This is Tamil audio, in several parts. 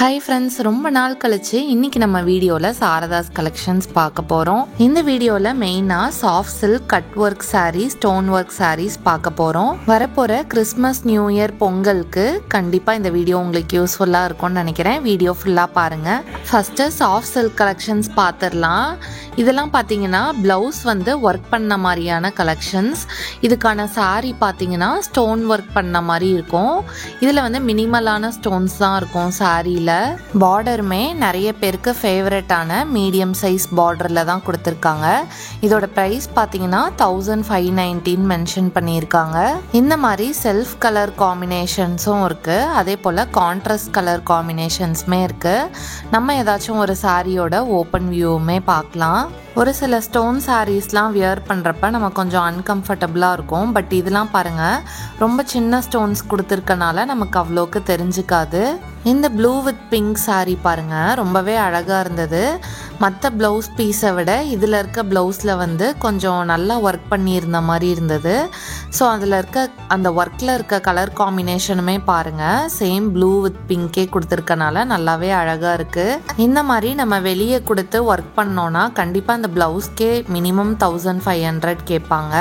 ஹாய் ஃப்ரெண்ட்ஸ், ரொம்ப நாள் கழிச்சு இன்னைக்கு நம்ம வீடியோவில் சாரதாஸ் கலெக்ஷன்ஸ் பார்க்க போகிறோம். இந்த வீடியோவில் மெயினாக soft silk cut work sarees, stone work sarees பார்க்க போகிறோம். வரப்போகிற கிறிஸ்மஸ், நியூ இயர், பொங்கலுக்கு கண்டிப்பாக இந்த வீடியோ உங்களுக்கு யூஸ்ஃபுல்லாக இருக்கும்னு நினைக்கிறேன். வீடியோ ஃபுல்லாக பாருங்கள். ஃபஸ்ட்டு சாஃப்ட் சில்க் கலெக்ஷன்ஸ் பார்த்துடலாம். இதெல்லாம் பார்த்தீங்கன்னா ப்ளவுஸ் வந்து ஒர்க் பண்ண மாதிரியான கலெக்ஷன்ஸ். இதுக்கான சாரீ பார்த்தீங்கன்னா ஸ்டோன் ஒர்க் பண்ண மாதிரி இருக்கும். இதில் வந்து மினிமலான ஸ்டோன்ஸ் தான் இருக்கும் சாரியில். பார்டருமே நிறைய பேருக்கு ஃபேவரட்டான மீடியம் சைஸ் பார்டரில் தான் கொடுத்துருக்காங்க. இதோட ப்ரைஸ் பார்த்தீங்கன்னா 1519 மென்ஷன் பண்ணியிருக்காங்க. இந்த மாதிரி செல்ஃப் கலர் காம்பினேஷன்ஸும் இருக்குது, அதே போல் கான்ட்ராஸ்ட் கலர் காம்பினேஷன்ஸுமே இருக்குது. நம்ம ஏதாச்சும் ஒரு சாரியோட ஓப்பன் வியூவுமே பார்க்கலாம். ஒரு சில ஸ்டோன் சாரீஸ்லாம் வியர் பண்ணுறப்ப நம்ம கொஞ்சம் அன்கம்ஃபர்டபுளாக இருக்கும். பட் இதெல்லாம் பாருங்கள், ரொம்ப சின்ன ஸ்டோன்ஸ் கொடுத்துருக்கனால நமக்கு அவ்வளோக்கு தெரிஞ்சுக்காது. இந்த ப்ளூ வித் பிங்க் சாரீ பாருங்கள், ரொம்பவே அழகாக இருந்தது. மற்ற ப்ளவுஸ் பீஸை விட இதில் இருக்க ப்ளவுஸில் வந்து கொஞ்சம் நல்லா ஒர்க் பண்ணியிருந்த மாதிரி இருந்தது. ஸோ அதில் இருக்க அந்த ஒர்க்கில் இருக்க கலர் காம்பினேஷனுமே பாருங்கள், சேம் ப்ளூ வித் பிங்கே கொடுத்துருக்கனால நல்லாவே அழகாக இருக்குது. இந்த மாதிரி நம்ம வெளியே கொடுத்து ஒர்க் பண்ணோன்னா கண்டிப்பாக அந்த ப்ளவுஸ்க்கே மினிமம் 1500 கேட்பாங்க.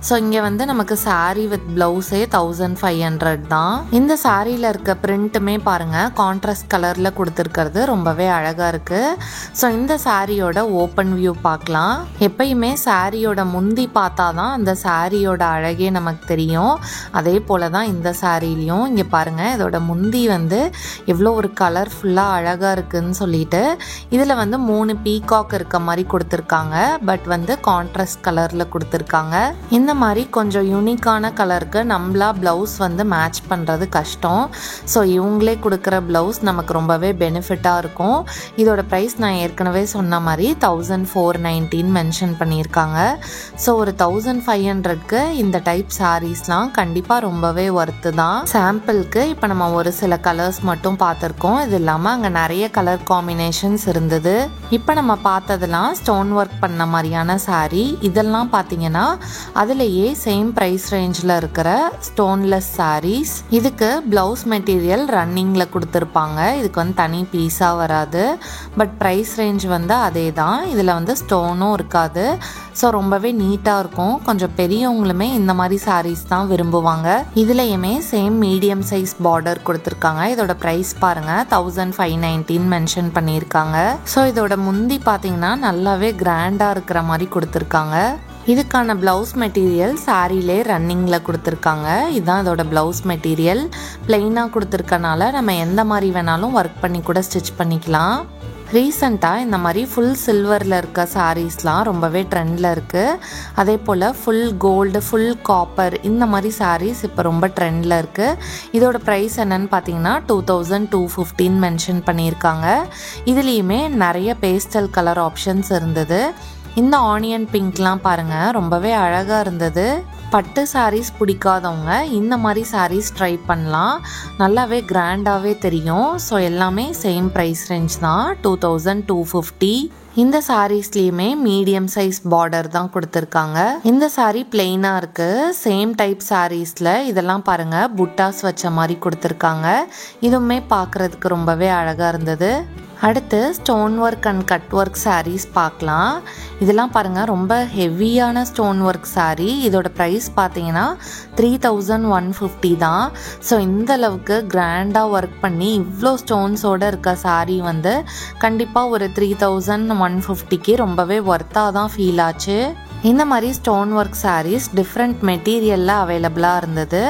ஸோ இங்கே வந்து நமக்கு சாரீ வித் ப்ளவுஸே 1500 தான். இந்த சாரியில் இருக்க பிரிண்ட்டுமே பாருங்கள், கான்ட்ராஸ்ட் கலரில் கொடுத்துருக்கிறது ரொம்பவே அழகாக இருக்குது. ஸோ இந்த சாரியோட ஓப்பன் வியூ பார்க்கலாம். எப்பயுமே சாரியோட முந்தி பார்த்தா தான் அந்த சாரியோட அழகே நமக்கு தெரியும். அதே போல தான் இந்த சாரிலையும் இங்கே பாருங்கள், இதோட முந்தி வந்து எவ்வளோ ஒரு கலர்ஃபுல்லாக அழகாக இருக்குதுன்னு சொல்லிட்டு இதில் வந்து 3 பீகாக் இருக்க மாதிரி கொடுத்துருக்காங்க. பட் வந்து கான்ட்ராஸ்ட் கலரில் கொடுத்துருக்காங்க. இந்த மாதிரி கொஞ்சம் யூனிக்கான கலருக்கு நம்மளா ப்ளவுஸ் வந்து மேட்ச் பண்ணுறது கஷ்டம். ஸோ இவங்களே கொடுக்குற ப்ளவுஸ் நமக்கு ரொம்பவே பெனிஃபிட்டாக இருக்கும். இதோட ப்ரைஸ் நான் ஏற்கனவே சொன்ன மாதிரி 1419 மென்ஷன் பண்ணியிருக்காங்க. ஸோ ஒரு 1500க்கு இந்த டைப் சாரீஸ்லாம் கண்டிப்பாக ரொம்பவே ஒர்த்து தான். சாம்பிளுக்கு இப்போ நம்ம ஒரு சில கலர்ஸ் மட்டும் பார்த்துருக்கோம். இது இல்லாமல் அங்கே நிறைய கலர் காம்பினேஷன்ஸ் இருந்தது. இப்போ நம்ம பார்த்ததெல்லாம் ஸ்டோன் ஒர்க் பண்ண மாதிரியான சாரீ. இதெல்லாம் பார்த்தீங்கன்னா அதுலேயே சேம் ப்ரைஸ் ரேஞ்சில் இருக்கிற ஸ்டோன்லெஸ் சாரீஸ். இதுக்கு ப்ளவுஸ் மெட்டீரியல் ரன்னிங்கில் கொடுத்துருப்பாங்க. இதுக்கு வந்து தனி பீஸாக வராது. பட் ப்ரைஸ் ரேஞ்ச் வந்து அதே தான். இதில் வந்து ஸ்டோனும் இருக்காது. ஸோ ரொம்பவே நீட்டாக இருக்கும். கொஞ்சம் பெரியவங்களுமே இந்த மாதிரி சாரீஸ் தான் விரும்புவாங்க. இதுலேயுமே சேம் மீடியம் சைஸ் பார்டர் கொடுத்துருக்காங்க. இதோட ப்ரைஸ் பாருங்கள், 1519 மென்ஷன் பண்ணியிருக்காங்க. ஸோ இதோட முந்தி பார்த்தீங்கன்னா நல்லாவே கிராண்டாக இருக்கிற மாதிரி கொடுத்துருக்காங்க. இதுக்கான ப்ளவுஸ் மெட்டீரியல் சாரிலே ரன்னிங்கில் கொடுத்துருக்காங்க. இதுதான் இதோட ப்ளவுஸ் மெட்டீரியல். பிளெயினாக கொடுத்துருக்கனால நம்ம எந்த மாதிரி வேணாலும் ஒர்க் பண்ணி கூட ஸ்டிச் பண்ணிக்கலாம். ரீசெண்டாக இந்த மாதிரி ஃபுல் சில்வரில் இருக்க சாரீஸ்லாம் ரொம்பவே ட்ரெண்டில் இருக்குது. அதே போல் ஃபுல் கோல்டு, ஃபுல் காப்பர் இந்த மாதிரி சாரீஸ் இப்போ ரொம்ப ட்ரெண்டில் இருக்குது. இதோட ப்ரைஸ் என்னன்னு பார்த்தீங்கன்னா 2215 மென்ஷன் பண்ணியிருக்காங்க. இதுலேயுமே நிறைய பேஸ்டல் கலர் ஆப்ஷன்ஸ் இருந்தது. இந்த ஆனியன் பிங்க்லாம் பாருங்கள், ரொம்பவே அழகாக இருந்தது. பட்டு சாரீஸ் பிடிக்காதவங்க இந்த மாதிரி சாரீஸ் ட்ரை பண்ணலாம். நல்லாவே கிராண்டாகவே தெரியும். ஸோ எல்லாமே சேம் ப்ரைஸ் ரேஞ்ச் தான், 2250. இந்த சாரீஸ்லேயுமே மீடியம் சைஸ் பார்டர் தான் கொடுத்துருக்காங்க. இந்த சாரீ பிளெயினாக இருக்குது. சேம் டைப் சாரீஸில் இதெல்லாம் பாருங்கள், புட்டாஸ் வச்ச மாதிரி கொடுத்துருக்காங்க. இதுவுமே பார்க்குறதுக்கு ரொம்பவே அழகாக இருந்தது. அடுத்து stone work and cut work sarees பார்க்கலாம். இதெல்லாம் பாருங்கள், ரொம்ப ஹெவியான ஸ்டோன் ஒர்க் சாரீ. இதோட ப்ரைஸ் பார்த்தீங்கன்னா 3150 தான். ஸோ இந்த அளவுக்கு கிராண்டாக ஒர்க் பண்ணி இவ்வளோ ஸ்டோன்ஸோடு இருக்க சாரீ வந்து கண்டிப்பாக ஒரு 3150க்கு ரொம்பவே ஒர்த்தாக தான் ஃபீல் ஆச்சு. இந்த மாதிரி ஸ்டோன் ஒர்க் சாரீஸ் டிஃப்ரெண்ட் மெட்டீரியலில் அவைலபிளாக இருந்தது.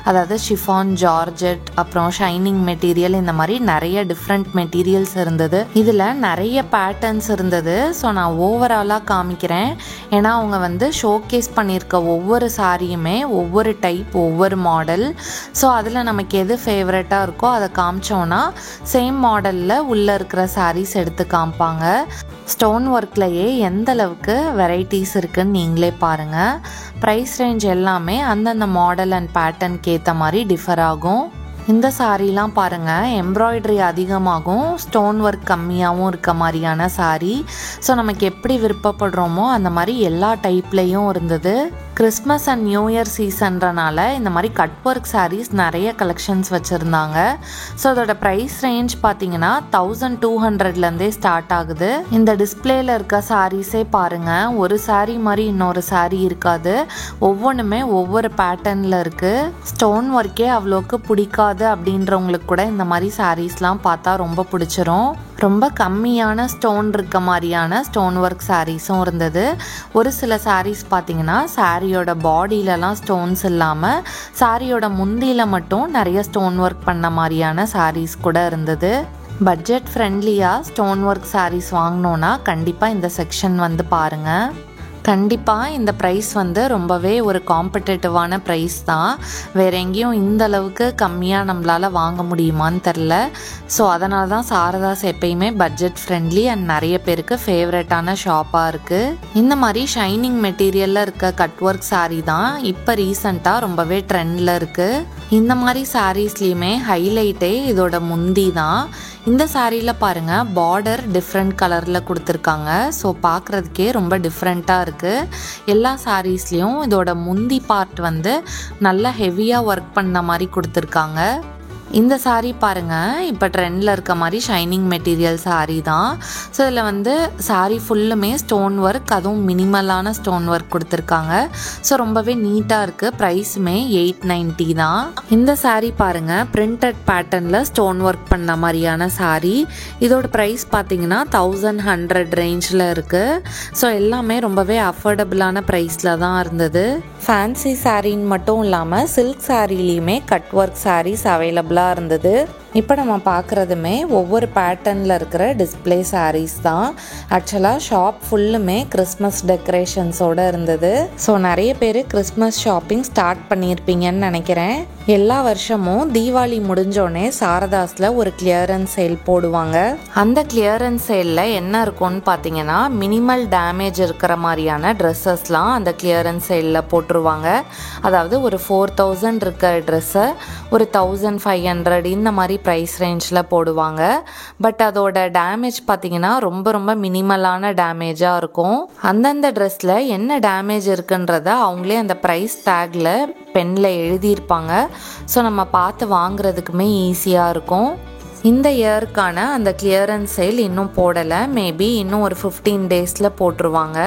அதாவது ஷிஃபான், ஜார்ஜெட், அப்புறம் ஷைனிங் மெட்டீரியல், இந்த மாதிரி நிறைய டிஃப்ரெண்ட் மெட்டீரியல்ஸ் இருந்தது. இதில் நிறைய பேட்டர்ன்ஸ் இருந்தது. ஸோ நான் ஓவராலாக காமிக்கிறேன். ஏன்னா அவங்க வந்து ஷோகேஸ் பண்ணியிருக்க ஒவ்வொரு சாரியுமே ஒவ்வொரு டைப், ஒவ்வொரு மாடல். ஸோ அதில் நமக்கு எது ஃபேவரட்டாக இருக்கோ அதை காமிச்சோன்னா சேம் மாடலில் உள்ளே இருக்கிற சாரீஸ் எடுத்து காமிப்பாங்க. ஸ்டோன் ஒர்க்லேயே எந்த அளவுக்கு வெரைட்டிஸ் இருக்குன்னு நீங்களே பாருங்கள். ப்ரைஸ் ரேஞ்ச் எல்லாமே அந்தந்த மாடல் அண்ட் பேட்டர்னுக்கு ஏற்ற மாதிரி டிஃபர் ஆகும். இந்த சாரீலாம் பாருங்கள், எம்ப்ராய்டரி அதிகமாகும், ஸ்டோன் ஒர்க் கம்மியாகவும் இருக்க மாதிரியான சாரீ. ஸோ நமக்கு எப்படி விருப்பப்படுறோமோ அந்த மாதிரி எல்லா டைப்லேயும் இருந்தது. கிறிஸ்மஸ் அண்ட் நியூ இயர் சீசன்றனால இந்த மாதிரி கட் ஒர்க் சாரீஸ் நிறைய கலெக்ஷன்ஸ் வச்சுருந்தாங்க. ஸோ அதோட ப்ரைஸ் ரேஞ்ச் பார்த்தீங்கன்னா 1200லேருந்தே ஸ்டார்ட் ஆகுது. இந்த டிஸ்பிளேல இருக்க சாரீஸே பாருங்கள், ஒரு சாரீ மாதிரி இன்னொரு சாரீ இருக்காது. ஒவ்வொன்றுமே ஒவ்வொரு பேட்டர்னில் இருக்குது. ஸ்டோன் ஒர்க்கே அவ்வளோக்கு பிடிக்காது அப்படின்றவங்களுக்கு கூட இந்த மாதிரி சாரீஸ்லாம் பார்த்தா ரொம்ப பிடிச்சிரும். ரொம்ப கம்மியான ஸ்டோன் இருக்க மாதிரியான ஸ்டோன் ஒர்க் சாரீஸும் இருந்தது. ஒரு சில சாரீஸ் பார்த்தீங்கன்னா சாரியோட பாடியிலலாம் ஸ்டோன்ஸ் இல்லாமல் சாரியோட முந்தியில் மட்டும் நிறைய ஸ்டோன் ஒர்க் பண்ண மாதிரியான சாரீஸ் கூட இருந்தது. பட்ஜெட் ஃப்ரெண்ட்லியாக ஸ்டோன் ஒர்க் சாரீஸ் வாங்கினோன்னா கண்டிப்பாக இந்த செக்ஷன் வந்து பாருங்கள். கண்டிப்பாக இந்த ப்ரைஸ் வந்து ரொம்பவே ஒரு காம்படேட்டிவான ப்ரைஸ் தான். வேறு எங்கேயும் இந்த அளவுக்கு கம்மியாக நம்மளால் வாங்க முடியுமான்னு தெரில. ஸோ அதனால தான் சாரதாஸ் எப்பயுமே பட்ஜெட் ஃப்ரெண்ட்லி அண்ட் நிறைய பேருக்கு ஃபேவரட்டான ஷாப்பாக இருக்குது. இந்த மாதிரி ஷைனிங் மெட்டீரியலில் இருக்க கட் ஒர்க் சாரீ தான் இப்போ ரீசண்டாக ரொம்பவே ட்ரெண்டில் இருக்குது. இந்த மாதிரி சாரீஸ்லேயுமே ஹைலைட்டே இதோட முந்தி தான். இந்த சாரியில் பாருங்கள், பார்டர் டிஃப்ரெண்ட் கலரில் கொடுத்துருக்காங்க. ஸோ பார்க்குறதுக்கே ரொம்ப டிஃப்ரெண்ட்டாக இருக்குது. எல்லா சாரீஸ்லேயும் இதோட முந்தி பார்ட் வந்து நல்லா ஹெவியாக ஒர்க் பண்ண மாதிரி கொடுத்துருக்காங்க. இந்த சாரீ பாருங்கள், இப்போ ட்ரெண்டில் இருக்க மாதிரி ஷைனிங் மெட்டீரியல் சாரீ தான். ஸோ இதில் வந்து சாரீ ஃபுல்லுமே ஸ்டோன் ஒர்க், அதுவும் மினிமலான ஸ்டோன் ஒர்க் கொடுத்துருக்காங்க. ஸோ ரொம்பவே நீட்டாக இருக்குது. ப்ரைஸுமே 890 தான். இந்த சாரீ பாருங்கள், பிரிண்டட் பேட்டர்னில் ஸ்டோன் ஒர்க் பண்ண மாதிரியான சாரீ. இதோட ப்ரைஸ் பார்த்தீங்கன்னா 1100 ரேஞ்சில் இருக்குது. ஸோ எல்லாமே ரொம்பவே அஃபோர்டபுளான ப்ரைஸில் தான் இருந்தது. ஃபேன்சி சாரின்னு மட்டும் இல்லாமல் சில்க் சாரீலையுமே கட் ஒர்க் சாரீஸ் அவைலபிளாக இருந்தது. இப்போ நம்ம பார்க்குறதுமே ஒவ்வொரு பேட்டர்னில் இருக்கிற டிஸ்பிளே சாரீஸ் தான். ஆக்சுவலாக ஷாப் ஃபுல்லுமே கிறிஸ்மஸ் டெக்கரேஷன்ஸோடு இருந்தது. ஸோ நிறைய பேர் கிறிஸ்மஸ் ஷாப்பிங் ஸ்டார்ட் பண்ணியிருப்பீங்கன்னு நினைக்கிறேன். எல்லா வருஷமும் தீபாவளி முடிஞ்சோடனே சாரதாஸில் ஒரு கிளியரன்ஸ் சேல் போடுவாங்க. அந்த கிளியரன்ஸ் சேலில் என்ன இருக்கும்னு பார்த்தீங்கன்னா, மினிமல் டேமேஜ் இருக்கிற மாதிரியான ட்ரெஸ்ஸஸ்லாம் அந்த கிளியரன்ஸ் சேலில் போட்டுருவாங்க. அதாவது ஒரு 4000 இருக்கிற ட்ரெஸ்ஸை ஒரு 1500 இந்த மாதிரி ப்ரைஸ் ரேஞ்சில் போடுவாங்க. பட் அதோட டேமேஜ் பார்த்தீங்கன்னா ரொம்ப ரொம்ப மினிமலான டேமேஜாக இருக்கும். அந்தந்த ட்ரெஸ்ஸில் என்ன டேமேஜ் இருக்குன்றத அவங்களே அந்த ப்ரைஸ் டேக்கில் பெனில் எழுதியிருப்பாங்க. ஸோ நம்ம பார்த்து வாங்குறதுக்குமே ஈஸியாக இருக்கும். இந்த இயருக்கான அந்த கிளியரன்ஸ் சேல் இன்னும் போடலை. மேபி இன்னும் ஒரு 15 டேஸில் போட்டுருவாங்க.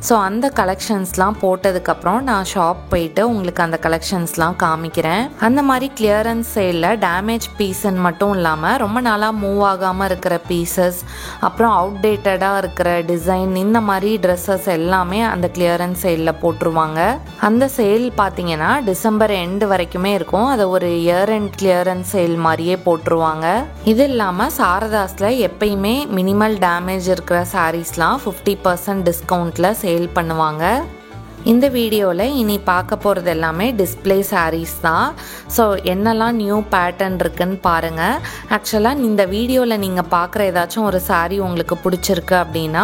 ஸோ அந்த கலெக்ஷன்ஸ்லாம் போட்டதுக்கப்புறம் நான் ஷாப் போயிட்டு உங்களுக்கு அந்த கலெக்ஷன்ஸ்லாம் காமிக்கிறேன். அந்த மாதிரி கிளியரன்ஸ் சேலில் டேமேஜ் பீஸ்ன்னு மட்டும் இல்லாமல் ரொம்ப நாளாக மூவ் ஆகாமல் இருக்கிற பீசஸ், அப்புறம் அவுட்டேட்டடாக இருக்கிற டிசைன், இந்த மாதிரி ட்ரெஸ்ஸஸ் எல்லாமே அந்த கிளியரன்ஸ் சேலில் போட்டுருவாங்க. அந்த சேல் பார்த்தீங்கன்னா டிசம்பர் எண்டு வரைக்குமே இருக்கும். அதை ஒரு இயர் எண்ட் கிளியரன்ஸ் சேல் மாதிரியே போட்டுருவாங்க. இது இல்லாமல் சாரதாஸில் எப்பயுமே மினிமல் டேமேஜ் இருக்கிற சாரீஸ்லாம் 50% டிஸ்கவுண்ட்டில் சேல் பண்ணுவாங்க. இந்த வீடியோவில் இனி பார்க்க போகிறது எல்லாமே டிஸ்பிளே சாரீஸ் தான். ஸோ என்னெல்லாம் நியூ பேட்டர்ன் இருக்குன்னு பாருங்கள். ஆக்சுவலாக இந்த வீடியோவில் நீங்கள் பார்க்குற ஏதாச்சும் ஒரு சாரீ உங்களுக்கு பிடிச்சிருக்கு அப்படின்னா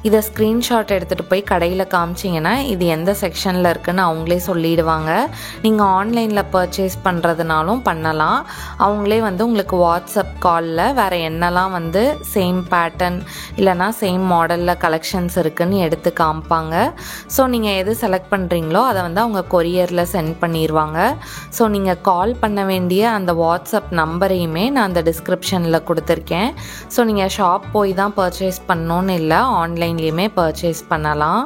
இதை ஸ்க்ரீன்ஷாட் எடுத்துகிட்டு போய் கடையில் காமிச்சிங்கன்னா இது எந்த செக்ஷனில் இருக்குன்னு அவங்களே சொல்லிடுவாங்க. நீங்கள் ஆன்லைனில் பர்ச்சேஸ் பண்ணுறதுனாலும் பண்ணலாம். அவங்களே வந்து உங்களுக்கு வாட்ஸ்அப் காலில் வேறு என்னெல்லாம் வந்து சேம் பேட்டர்ன் இல்லைனா சேம் மாடலில் கலெக்ஷன்ஸ் இருக்குன்னு எடுத்து காமிப்பாங்க. ஸோ நீங்கள் எது செலக்ட் பண்ணுறீங்களோ அதை வந்து அவங்க கொரியரில் சென்ட் பண்ணிடுவாங்க. ஸோ நீங்கள் கால் பண்ண வேண்டிய அந்த வாட்ஸ்அப் நம்பரையுமே நான் அந்த டிஸ்கிரிப்ஷனில் கொடுத்துருக்கேன். ஸோ நீங்கள் ஷாப் போய் தான் பர்ச்சேஸ் பண்ணணுன்னு இல்லை, ஆன்லைன்லேயுமே பர்ச்சேஸ் பண்ணலாம்.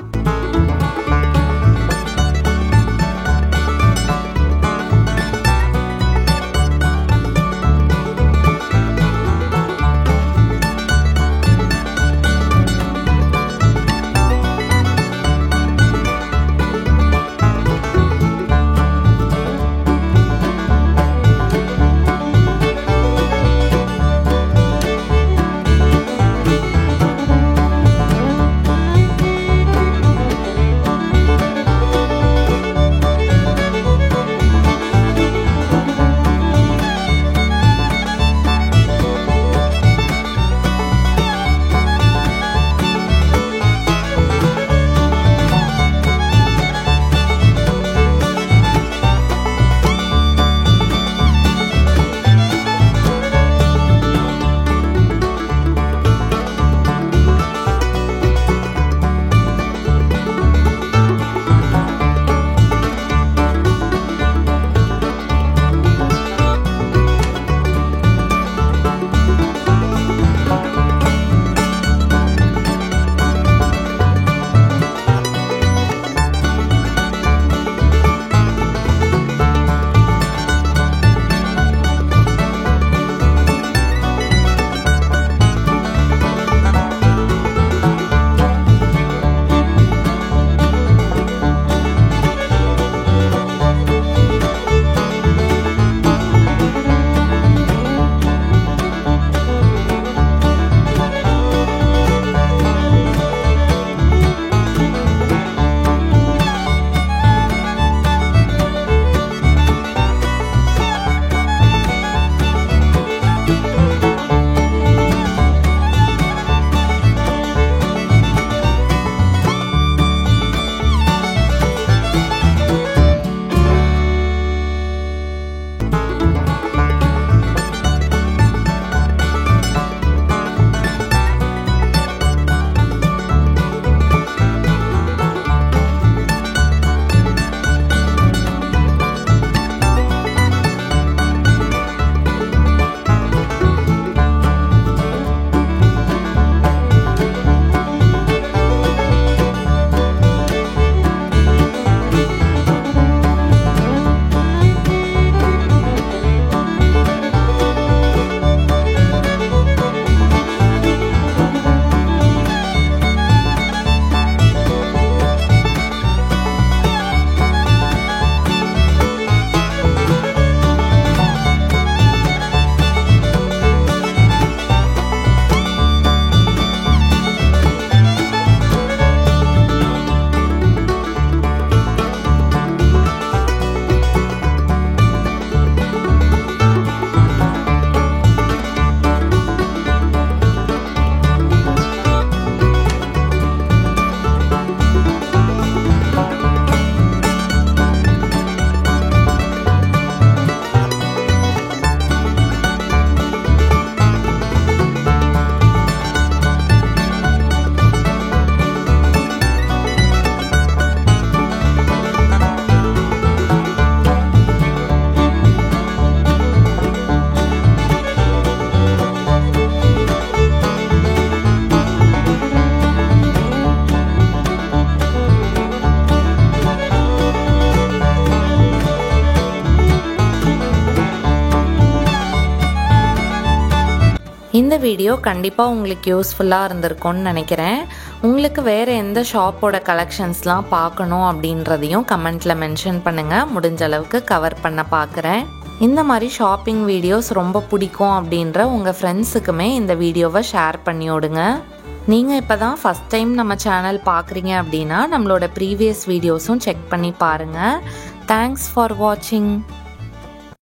இந்த வீடியோ கண்டிப்பாக உங்களுக்கு யூஸ்ஃபுல்லாக இருந்திருக்கும்னு நினைக்கிறேன். உங்களுக்கு வேறு எந்த ஷாப்போட கலெக்ஷன்ஸ்லாம் பார்க்கணும் அப்படின்றதையும் கமெண்ட்டில் மென்ஷன் பண்ணுங்கள். முடிஞ்ச அளவுக்கு கவர் பண்ண பார்க்குறேன். இந்த மாதிரி ஷாப்பிங் வீடியோஸ் ரொம்ப பிடிக்கும் அப்படின்ற உங்கள் ஃப்ரெண்ட்ஸுக்குமே இந்த வீடியோவை ஷேர் பண்ணி விடுங்க. நீங்கள் இப்போ தான் ஃபஸ்ட் டைம் நம்ம சேனல் பார்க்குறீங்க அப்படின்னா நம்மளோட ப்ரீவியஸ் வீடியோஸும் செக் பண்ணி பாருங்கள். தேங்க்ஸ் ஃபார் வாட்சிங்.